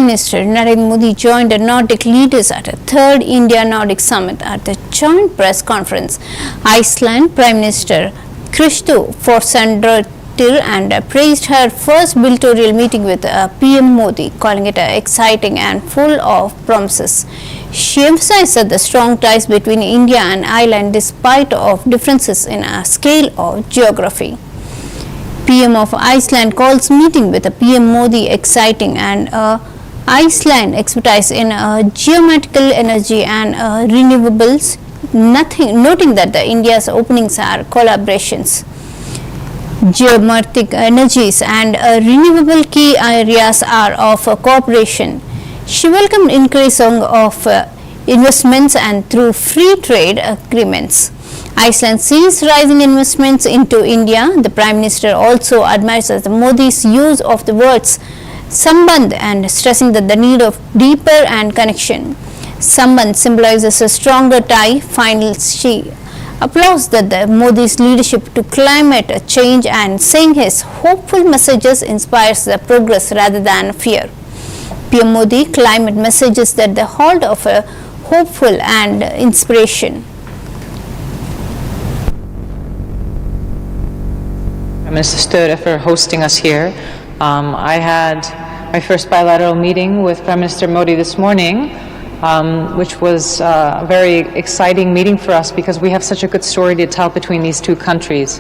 Minister Narendra Modi joined the Nordic leaders at a third India-Nordic summit at the joint press conference. Iceland Prime Minister Kristó Forsætisdóttir and praised her first bilateral meeting with PM Modi, calling it exciting and full of promises. She emphasized that the strong ties between India and Iceland despite of differences in a scale of geography. PM of Iceland calls meeting with PM Modi exciting and Iceland expertise in geothermal energy and renewables, noting that the India's openings are collaborations. Geothermal energies and renewable key areas are of cooperation. She welcomed increase of investments and through free trade agreements. Iceland sees rising investments into India. The Prime Minister also admires Modi's use of the words Sambandh and stressing that the need of deeper and connection. Sambandh symbolizes a stronger tie. Finally, she applauds that the Modi's leadership to climate change and saying his hopeful messages inspires the progress rather than fear. PM Modi climate messages that the halt of a hopeful and inspiration. Mr. Störe for hosting us here. I had my first bilateral meeting with Prime Minister Modi this morning, which was a very exciting meeting for us because we have such a good story to tell between these two countries.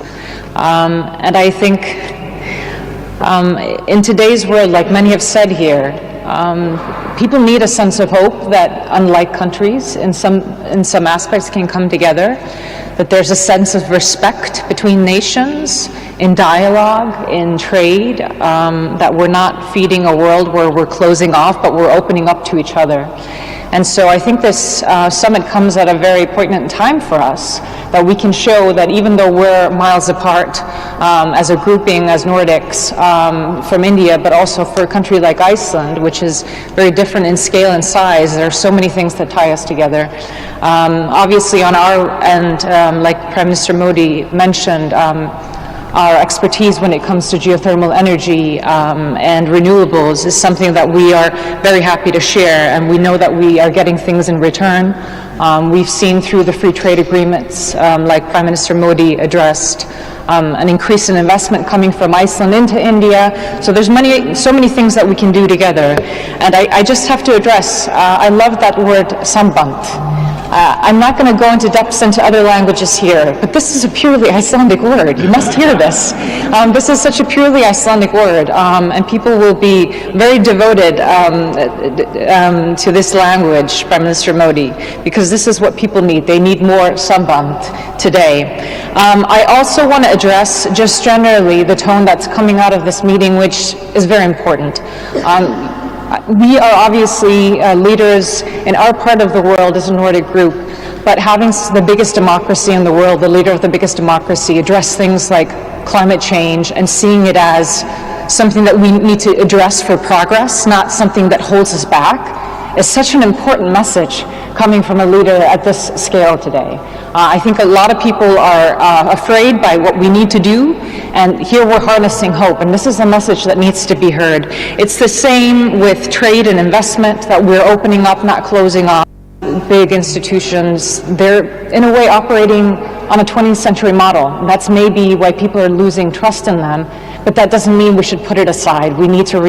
And I think in today's world, like many have said here, people need a sense of hope that unlike countries in some aspects can come together, that there's a sense of respect between nations, in dialogue, in trade, that we're not feeding a world where we're closing off, but we're opening up to each other. And so I think this summit comes at a very poignant time for us, that we can show that even though we're miles apart as a grouping, as Nordics, from India, but also for a country like Iceland, which is very different in scale and size, there are so many things that tie us together. Obviously on our end, like Prime Minister Modi mentioned, our expertise when it comes to geothermal energy and renewables is something that we are very happy to share, and we know that we are getting things in return. We've seen through the free trade agreements, like Prime Minister Modi addressed, an increase in investment coming from Iceland into India. So there's so many things that we can do together. And I just have to address, I love that word sambandh. I'm not going to go into depths into other languages here, but this is a purely Icelandic word. You must hear this. This is such a purely Icelandic word, and people will be very devoted to this language, Prime Minister Modi, because this is what people need. They need more sambandh today. I also want to address just generally the tone that's coming out of this meeting, which is very important. We are obviously leaders in our part of the world as a Nordic group, but having the biggest democracy in the world, the leader of the biggest democracy, address things like climate change and seeing it as something that we need to address for progress, not something that holds us back, is such an important message coming from a leader at this scale today. I think a lot of people are afraid by what we need to do, and here we're harnessing hope, and this is a message that needs to be heard. It's the same with trade and investment, that we're opening up, not closing off. Big institutions, they're in a way operating on a 20th century model. That's maybe why people are losing trust in them, but that doesn't mean we should put it aside. We need to